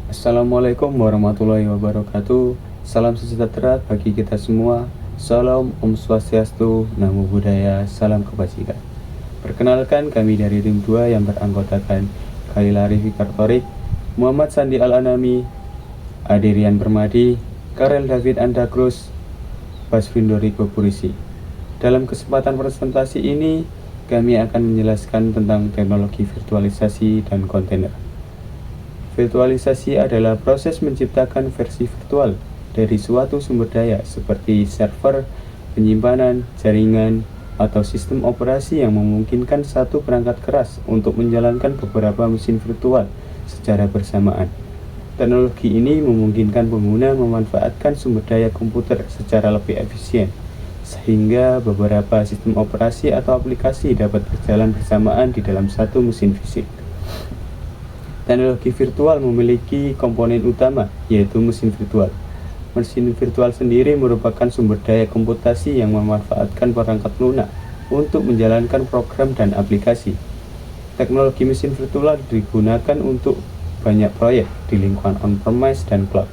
Assalamualaikum warahmatullahi wabarakatuh. Salam sejahtera bagi kita semua. Salam Om Swastiastu, Namo Buddhaya, salam kebajikan. Perkenalkan, kami dari tim 2 yang beranggotakan Khalil Arif Kartorik, Muhammad Sandi Al-Anami, Adirian Permadi, Karel David Andagrus, Basvindo Riko Purisi. Dalam kesempatan presentasi ini, kami akan menjelaskan tentang teknologi virtualisasi dan kontainer. Virtualisasi adalah proses menciptakan versi virtual dari suatu sumber daya seperti server, penyimpanan, jaringan, atau sistem operasi yang memungkinkan satu perangkat keras untuk menjalankan beberapa mesin virtual secara bersamaan. Teknologi ini memungkinkan pengguna memanfaatkan sumber daya komputer secara lebih efisien, sehingga beberapa sistem operasi atau aplikasi dapat berjalan bersamaan di dalam satu mesin fisik. Teknologi virtual memiliki komponen utama, yaitu mesin virtual. Mesin virtual sendiri merupakan sumber daya komputasi yang memanfaatkan perangkat lunak untuk menjalankan program dan aplikasi. Teknologi mesin virtual digunakan untuk banyak proyek di lingkungan on-premise dan cloud.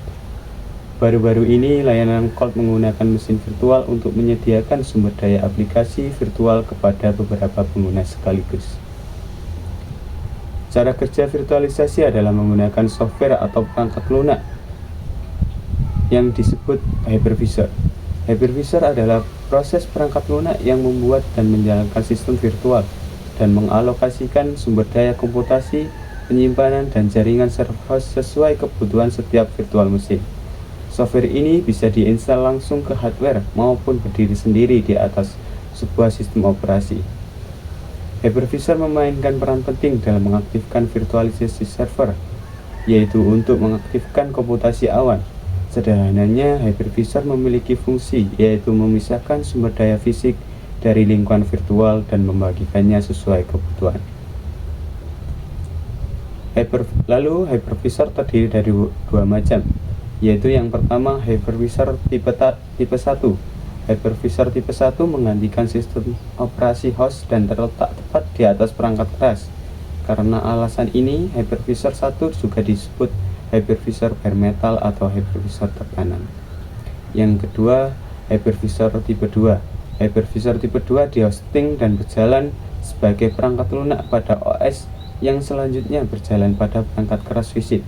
Baru-baru ini, layanan cloud menggunakan mesin virtual untuk menyediakan sumber daya aplikasi virtual kepada beberapa pengguna sekaligus. Cara kerja virtualisasi adalah menggunakan software atau perangkat lunak yang disebut hypervisor. Hypervisor adalah proses perangkat lunak yang membuat dan menjalankan sistem virtual dan mengalokasikan sumber daya komputasi, penyimpanan, dan jaringan server sesuai kebutuhan setiap virtual mesin. Software ini bisa diinstal langsung ke hardware maupun berdiri sendiri di atas sebuah sistem operasi. Hypervisor memainkan peran penting dalam mengaktifkan virtualisasi server, yaitu untuk mengaktifkan komputasi awan. Sederhananya, hypervisor memiliki fungsi yaitu memisahkan sumber daya fisik dari lingkungan virtual dan membagikannya sesuai kebutuhan. Lalu, hypervisor terdiri dari dua macam, yaitu yang pertama hypervisor tipe 1. Hypervisor tipe 1 menggantikan sistem operasi host dan terletak tepat di atas perangkat keras. Karena alasan ini, hypervisor 1 juga disebut hypervisor bare metal atau hypervisor tekanan. Yang kedua, hypervisor tipe 2. Hypervisor tipe 2 dihosting dan berjalan sebagai perangkat lunak pada OS yang selanjutnya berjalan pada perangkat keras fisik.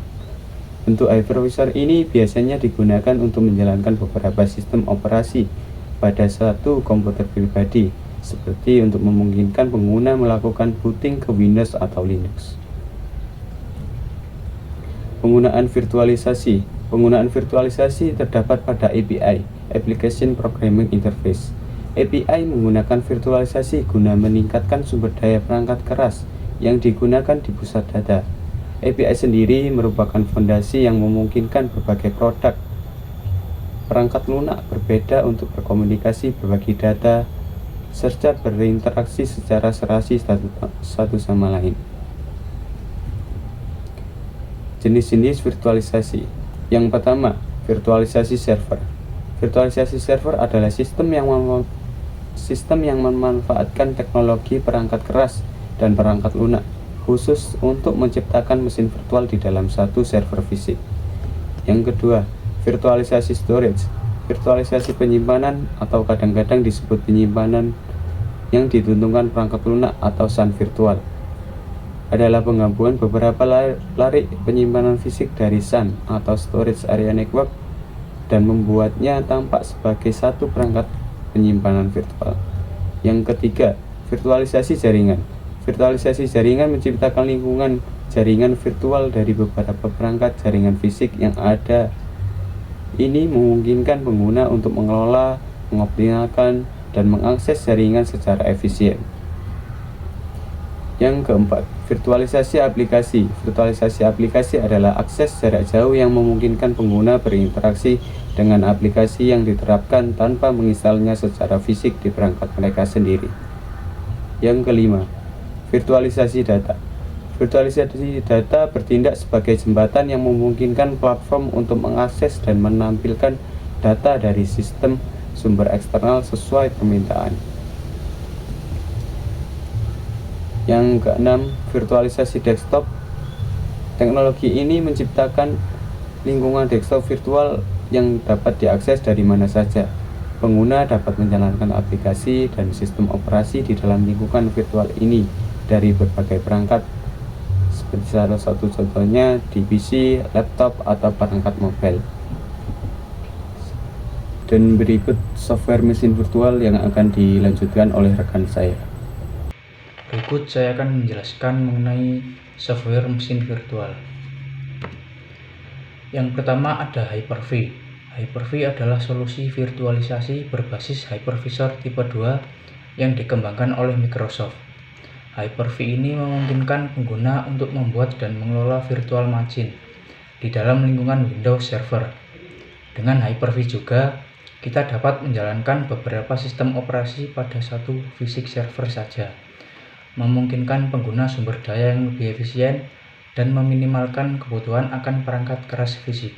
Bentuk hypervisor ini biasanya digunakan untuk menjalankan beberapa sistem operasi pada satu komputer pribadi, seperti untuk memungkinkan pengguna melakukan booting ke Windows atau Linux. Penggunaan virtualisasi. Penggunaan virtualisasi terdapat pada API, Application Programming Interface. API menggunakan virtualisasi guna meningkatkan sumber daya perangkat keras yang digunakan di pusat data. API sendiri merupakan fondasi yang memungkinkan berbagai produk perangkat lunak berbeda untuk berkomunikasi, berbagi data, serta berinteraksi secara serasi satu sama lain. Jenis-jenis virtualisasi. Yang pertama, virtualisasi server. Virtualisasi server adalah sistem yang memanfaatkan teknologi perangkat keras dan perangkat lunak khusus untuk menciptakan mesin virtual di dalam satu server fisik. Yang kedua, virtualisasi storage. Virtualisasi penyimpanan atau kadang-kadang disebut penyimpanan yang ditentukan perangkat lunak atau SAN virtual adalah penggabungan beberapa larik penyimpanan fisik dari SAN atau Storage Area Network dan membuatnya tampak sebagai satu perangkat penyimpanan virtual. Yang ketiga, virtualisasi jaringan. Virtualisasi jaringan menciptakan lingkungan jaringan virtual dari beberapa perangkat jaringan fisik yang ada. Ini memungkinkan pengguna untuk mengelola, mengoptimalkan, dan mengakses jaringan secara efisien. Yang keempat, virtualisasi aplikasi. Virtualisasi aplikasi adalah akses jarak jauh yang memungkinkan pengguna berinteraksi dengan aplikasi yang diterapkan tanpa menginstalnya secara fisik di perangkat mereka sendiri. Yang kelima, virtualisasi data. Virtualisasi data bertindak sebagai jembatan yang memungkinkan platform untuk mengakses dan menampilkan data dari sistem sumber eksternal sesuai permintaan. Yang keenam, virtualisasi desktop. Teknologi ini menciptakan Lingkungan desktop virtual yang dapat diakses dari mana saja. Pengguna dapat menjalankan aplikasi dan sistem operasi di dalam lingkungan virtual ini dari berbagai perangkat, seperti salah satu contohnya di PC, laptop, atau perangkat mobile. Dan berikut software mesin virtual yang akan dilanjutkan oleh rekan saya. Berikut saya akan menjelaskan mengenai software mesin virtual. Yang pertama ada Hyper-V. Hyper-V adalah solusi virtualisasi berbasis hypervisor tipe 2 yang dikembangkan oleh Microsoft. Hyper-V ini memungkinkan pengguna untuk membuat dan mengelola virtual machine di dalam lingkungan Windows Server. Dengan Hyper-V juga, kita dapat menjalankan beberapa sistem operasi pada satu fisik server saja, memungkinkan pengguna sumber daya yang lebih efisien dan meminimalkan kebutuhan akan perangkat keras fisik.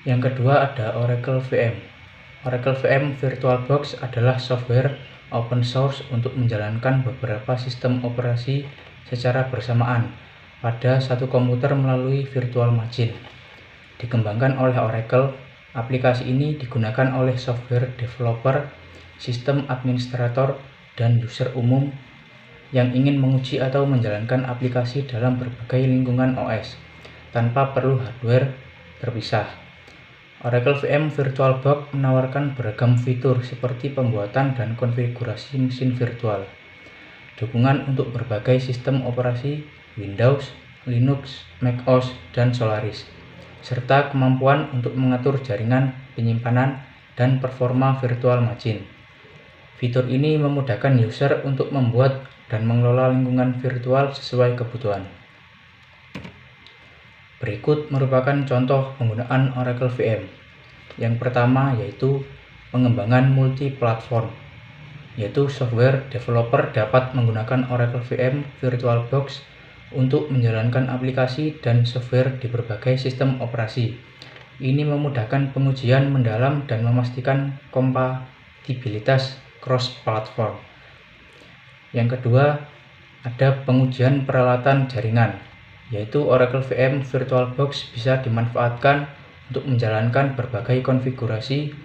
Yang kedua ada Oracle VM. Oracle VM VirtualBox adalah software open source untuk menjalankan beberapa sistem operasi secara bersamaan pada satu komputer melalui virtual machine. Dikembangkan oleh Oracle, aplikasi ini digunakan oleh software developer, sistem administrator, dan user umum yang ingin menguji atau menjalankan aplikasi dalam berbagai lingkungan OS tanpa perlu hardware terpisah. Oracle VM VirtualBox menawarkan beragam fitur seperti pembuatan dan konfigurasi mesin virtual, dukungan untuk berbagai sistem operasi Windows, Linux, macOS, dan Solaris, serta kemampuan untuk mengatur jaringan, penyimpanan, dan performa virtual machine. Fitur ini memudahkan user untuk membuat dan mengelola lingkungan virtual sesuai kebutuhan. Berikut merupakan contoh penggunaan Oracle VM. Yang pertama yaitu pengembangan multi-platform, yaitu software developer dapat menggunakan Oracle VM VirtualBox untuk menjalankan aplikasi dan software di berbagai sistem operasi. Ini memudahkan pengujian mendalam dan memastikan kompatibilitas cross-platform. Yang kedua, ada pengujian peralatan jaringan, yaitu Oracle VM VirtualBox bisa dimanfaatkan untuk menjalankan berbagai konfigurasi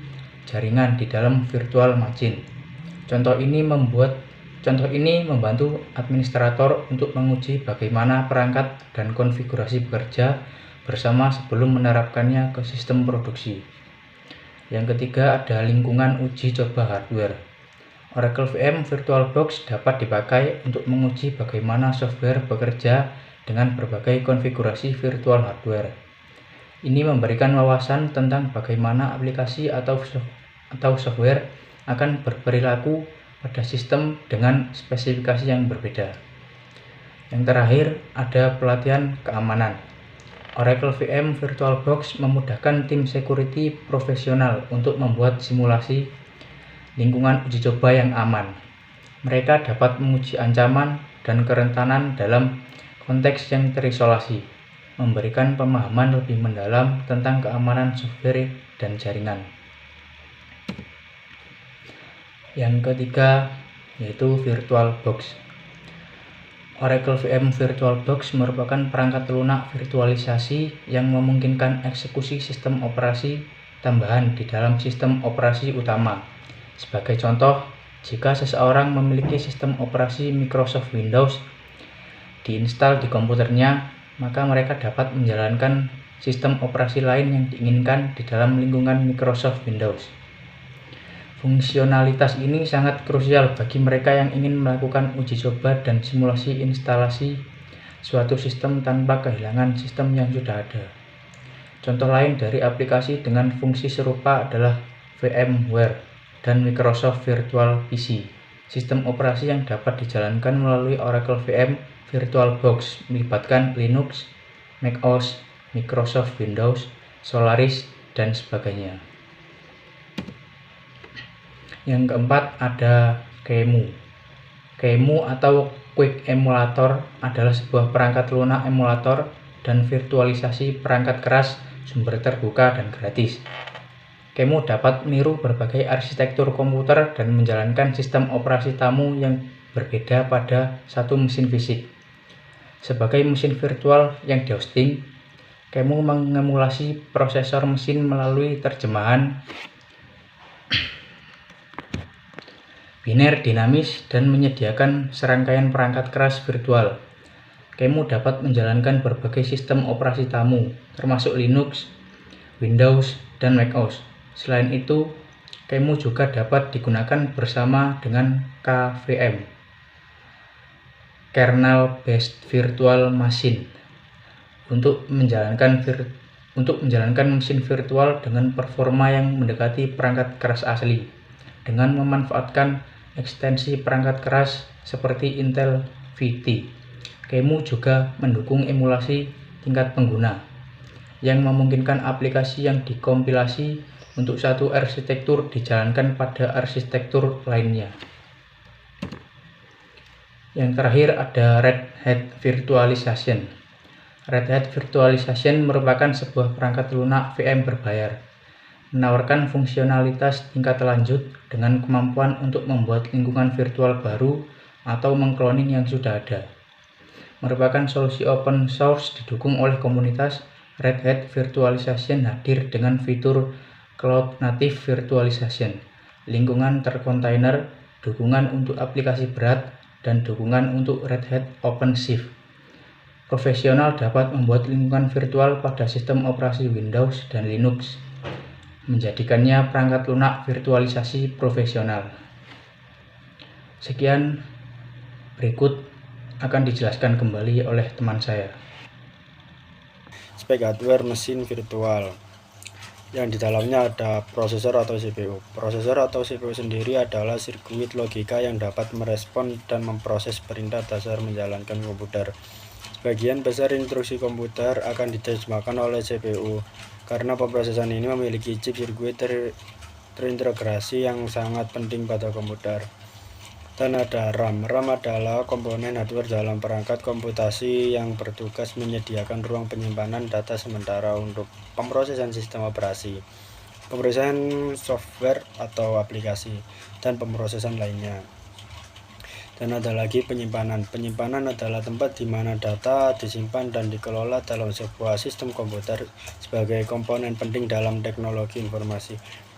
jaringan di dalam virtual machine. Contoh ini membantu administrator untuk menguji bagaimana perangkat dan konfigurasi bekerja bersama sebelum menerapkannya ke sistem produksi. Yang ketiga ada lingkungan uji coba hardware. Oracle VM VirtualBox dapat dipakai untuk menguji bagaimana software bekerja dengan berbagai konfigurasi virtual hardware. Ini memberikan wawasan tentang bagaimana aplikasi atau software akan berperilaku pada sistem dengan spesifikasi yang berbeda. Yang terakhir ada pelatihan keamanan. Oracle VM VirtualBox memudahkan tim security profesional untuk membuat simulasi lingkungan uji coba yang aman. Mereka dapat menguji ancaman dan kerentanan dalam konteks yang terisolasi, memberikan pemahaman lebih mendalam tentang keamanan software dan jaringan. Yang ketiga yaitu VirtualBox. Oracle VM VirtualBox merupakan perangkat lunak virtualisasi yang memungkinkan eksekusi sistem operasi tambahan di dalam sistem operasi utama. Sebagai contoh, jika seseorang memiliki sistem operasi Microsoft Windows diinstal di komputernya, maka mereka dapat menjalankan sistem operasi lain yang diinginkan di dalam lingkungan Microsoft Windows. Fungsionalitas ini sangat krusial bagi mereka yang ingin melakukan uji coba dan simulasi instalasi suatu sistem tanpa kehilangan sistem yang sudah ada. Contoh lain dari aplikasi dengan fungsi serupa adalah VMware dan Microsoft Virtual PC, sistem operasi yang dapat dijalankan melalui Oracle VM VirtualBox melibatkan Linux, macOS, Microsoft Windows, Solaris, dan sebagainya. Yang keempat ada QEMU. QEMU atau Quick Emulator adalah sebuah perangkat lunak emulator dan virtualisasi perangkat keras sumber terbuka dan gratis. QEMU dapat meniru berbagai arsitektur komputer dan menjalankan sistem operasi tamu yang berbeda pada satu mesin fisik. Sebagai mesin virtual yang dihosting, Kamu mengemulasi prosesor mesin melalui terjemahan biner dinamis dan menyediakan serangkaian perangkat keras virtual. Kamu dapat menjalankan berbagai sistem operasi tamu, termasuk Linux, Windows, dan macOS. Selain itu, kamu juga dapat digunakan bersama dengan KVM, Kernel Based Virtual Machine, untuk menjalankan mesin virtual dengan performa yang mendekati perangkat keras asli, dengan memanfaatkan ekstensi perangkat keras seperti Intel VT. Kamu juga mendukung emulasi tingkat pengguna, yang memungkinkan aplikasi yang dikompilasi untuk satu arsitektur dijalankan pada arsitektur lainnya. Yang terakhir ada Red Hat Virtualization. Red Hat Virtualization merupakan sebuah perangkat lunak VM berbayar, menawarkan fungsionalitas tingkat lanjut dengan kemampuan untuk membuat lingkungan virtual baru atau mengkloning yang sudah ada. Merupakan solusi open source didukung oleh komunitas. Red Hat Virtualization hadir dengan fitur Cloud Native Virtualization, lingkungan terkontainer, dukungan untuk aplikasi berat, dan dukungan untuk Red Hat OpenShift. Profesional dapat membuat lingkungan virtual pada sistem operasi Windows dan Linux, menjadikannya perangkat lunak virtualisasi profesional. Sekian, berikut akan dijelaskan kembali oleh teman saya. Spek hardware mesin virtual yang di dalamnya ada prosesor atau CPU. Prosesor atau CPU sendiri adalah sirkuit logika yang dapat merespon dan memproses perintah dasar menjalankan komputer. Sebagian besar instruksi komputer akan diterjemahkan oleh CPU karena pemrosesan ini memiliki chip sirkuit terintegrasi yang sangat penting pada komputer. Dan ada RAM. RAM adalah komponen hardware dalam perangkat komputasi yang bertugas menyediakan ruang penyimpanan data sementara untuk pemrosesan sistem operasi, pemrosesan software atau aplikasi, dan pemrosesan lainnya. Dan ada lagi penyimpanan. Penyimpanan adalah tempat di mana data disimpan dan dikelola dalam sebuah sistem komputer sebagai komponen penting dalam teknologi informasi.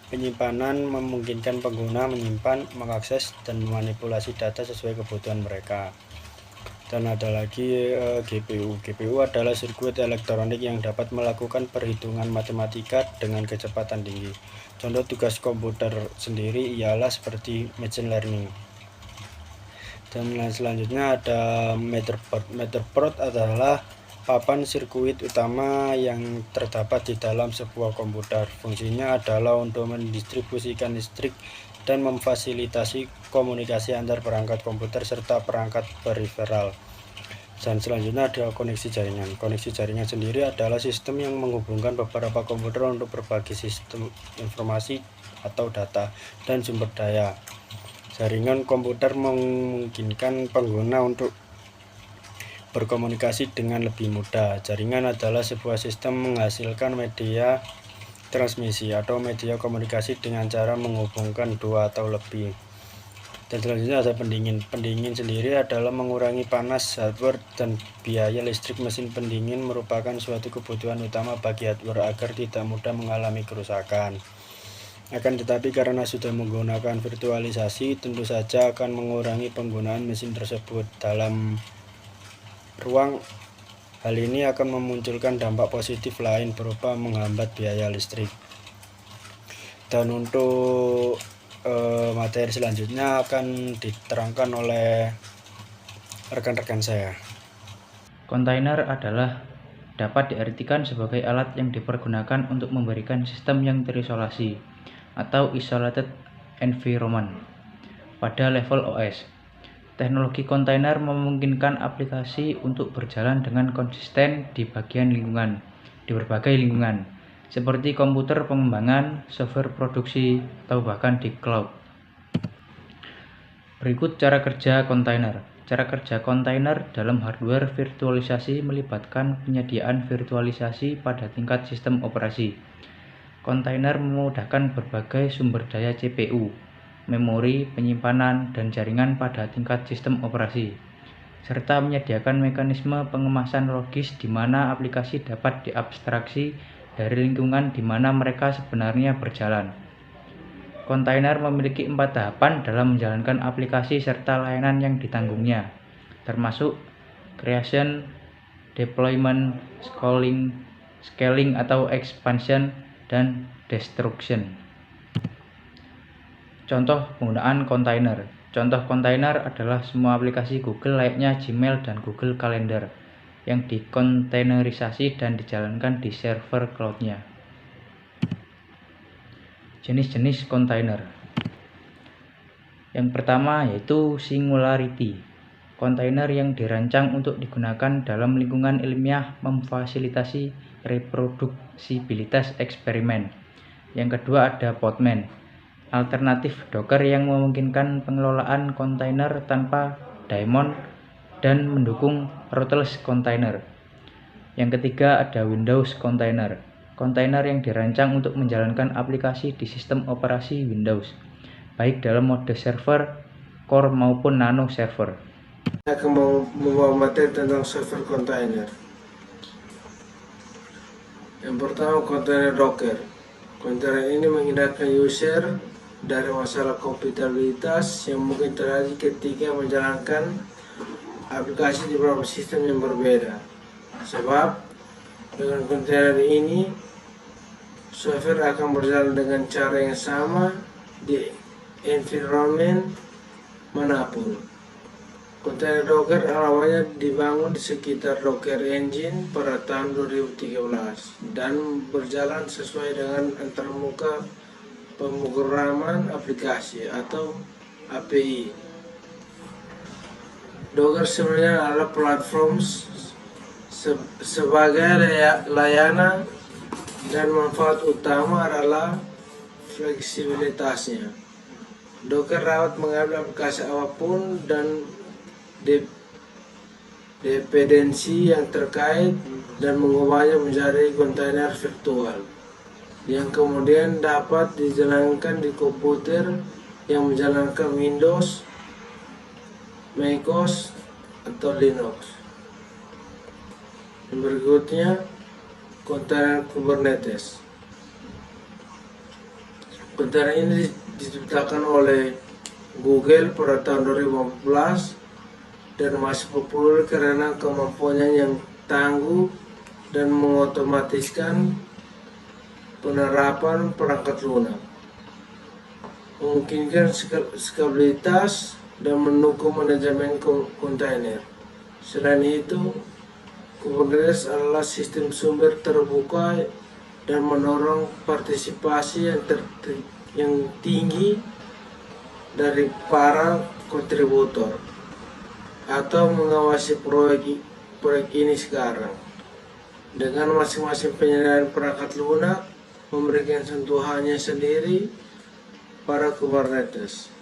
Penyimpanan memungkinkan pengguna menyimpan, mengakses, dan memanipulasi data sesuai kebutuhan mereka. Dan ada lagi GPU. GPU adalah sirkuit elektronik yang dapat melakukan perhitungan matematika dengan kecepatan tinggi. Contoh tugas komputer sendiri ialah seperti machine learning. Dan selanjutnya ada motherboard. Motherboard adalah papan sirkuit utama yang terdapat di dalam sebuah komputer. Fungsinya adalah untuk mendistribusikan listrik dan memfasilitasi komunikasi antar perangkat komputer serta perangkat peripheral. Dan selanjutnya ada koneksi jaringan. Koneksi jaringan sendiri adalah sistem yang menghubungkan beberapa komputer untuk berbagi sistem informasi atau data dan sumber daya. Jaringan komputer memungkinkan pengguna untuk berkomunikasi dengan lebih mudah. Jaringan adalah sebuah sistem menghasilkan media transmisi atau media komunikasi dengan cara menghubungkan dua atau lebih. Dan selanjutnya ada pendingin. Pendingin sendiri adalah mengurangi panas hardware dan biaya listrik. Mesin pendingin merupakan suatu kebutuhan utama bagi hardware agar tidak mudah mengalami kerusakan. Akan tetapi karena sudah menggunakan virtualisasi, tentu saja akan mengurangi penggunaan mesin tersebut dalam ruang. Hal ini akan memunculkan dampak positif lain berupa menghambat biaya listrik. Dan untuk materi selanjutnya akan diterangkan oleh rekan-rekan saya. Kontainer adalah dapat diartikan sebagai alat yang dipergunakan untuk memberikan sistem yang terisolasi atau isolated environment pada level OS. Teknologi kontainer memungkinkan aplikasi untuk berjalan dengan konsisten di berbagai lingkungan, seperti komputer pengembangan, software produksi, atau bahkan di cloud. Berikut cara kerja kontainer. Cara kerja kontainer dalam hardware virtualisasi melibatkan penyediaan virtualisasi pada tingkat sistem operasi. Kontainer memudahkan berbagai sumber daya CPU, memori, penyimpanan, dan jaringan pada tingkat sistem operasi. serta menyediakan mekanisme pengemasan logis di mana aplikasi dapat diabstraksi dari lingkungan di mana mereka sebenarnya berjalan. Kontainer memiliki 4 tahapan dalam menjalankan aplikasi serta layanan yang ditanggungnya, termasuk creation, deployment, scaling atau expansion, dan destruction. Contoh penggunaan kontainer. Contoh kontainer adalah semua aplikasi Google layaknya Gmail dan Google Calendar yang dikontainerisasi dan dijalankan di server cloud-nya. Jenis-jenis kontainer. Yang pertama yaitu singularity. Kontainer yang dirancang untuk digunakan dalam lingkungan ilmiah memfasilitasi reproduksibilitas eksperimen. Yang kedua ada Podman. Alternatif Docker yang memungkinkan pengelolaan kontainer tanpa daemon dan mendukung rootless kontainer. Yang ketiga ada Windows Container. Kontainer yang dirancang untuk menjalankan aplikasi di sistem operasi Windows, baik dalam mode server, core maupun nano server. Saya akan membawa materi tentang server kontainer. Yang pertama, kontainer Docker. Kontainer ini menghindarkan user dari masalah kompatibilitas yang mungkin terjadi ketika menjalankan aplikasi di beberapa sistem yang berbeda. Sebab dengan kontainer ini software akan berjalan dengan cara yang sama di environment manapun. Kontainer Docker awalnya dibangun di sekitar Docker Engine pada tahun 2013 dan berjalan sesuai dengan antarmuka pemrograman aplikasi atau API. Docker sebenarnya adalah platform sebagai layanan dan manfaat utama adalah fleksibilitasnya. Docker dapat mengambil aplikasi apapun dan dependensi yang terkait dan mengubahnya menjadi kontainer virtual yang kemudian dapat dijalankan di komputer yang menjalankan Windows, MacOS, atau Linux. Yang berikutnya, kontainer Kubernetes. Kontainer ini diciptakan oleh Google pada tahun 2014 dan masih populer karena kemampuannya yang tangguh dan mengotomatiskan penerapan perangkat lunak, memungkinkan skalabilitas dan mendukung manajemen kontainer. Selain itu, Kubernetes adalah sistem sumber terbuka dan mendorong partisipasi yang tinggi dari para kontributor atau mengawasi proyek ini sekarang. Dengan masing-masing penyediaan perangkat lunak memberikan sentuhannya sendiri pada Kubernetes.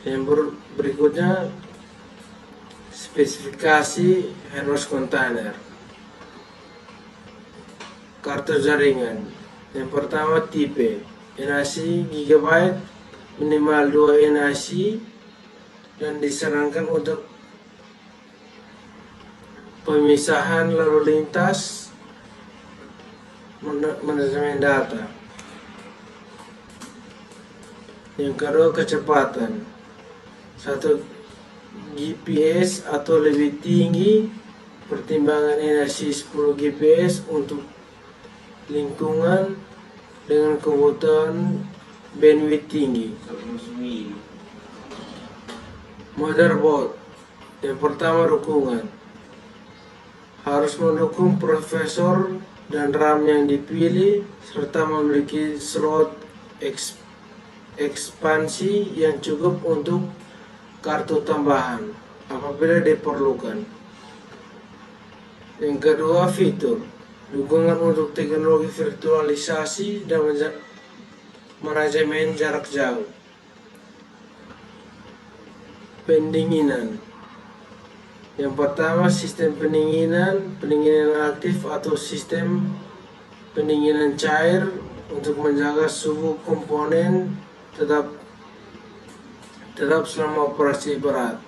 Yang berikutnya, spesifikasi host container. Kartu jaringan. Yang pertama tipe NIC GB, minimal 2 NIC, dan disarankan untuk pemisahan lalu lintas manajemen data. Yang kedua kecepatan. 1 GPS atau lebih tinggi, pertimbangan NIC 10 GPS untuk lingkungan dengan kebutuhan bandwidth tinggi. Motherboard. Yang pertama dukungan. Harus mendukung prosesor dan RAM yang dipilih serta memiliki slot ekspansi yang cukup untuk kartu tambahan apabila diperlukan. Yang kedua fitur. Dukungan untuk teknologi virtualisasi dan manajemen jarak jauh. Pendinginan. Yang pertama sistem pendinginan aktif atau sistem pendinginan cair untuk menjaga suhu komponen tetap tetap selama operasi berat.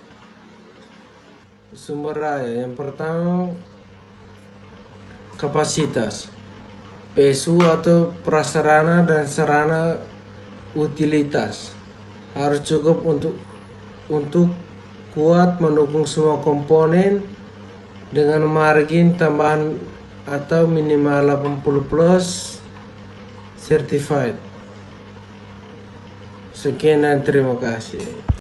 Sumber daya yang pertama, kapasitas PSU atau prasarana dan sarana utilitas harus cukup untuk kuat mendukung semua komponen dengan margin tambahan atau minimal 80 plus certified. Sekian dan terima kasih.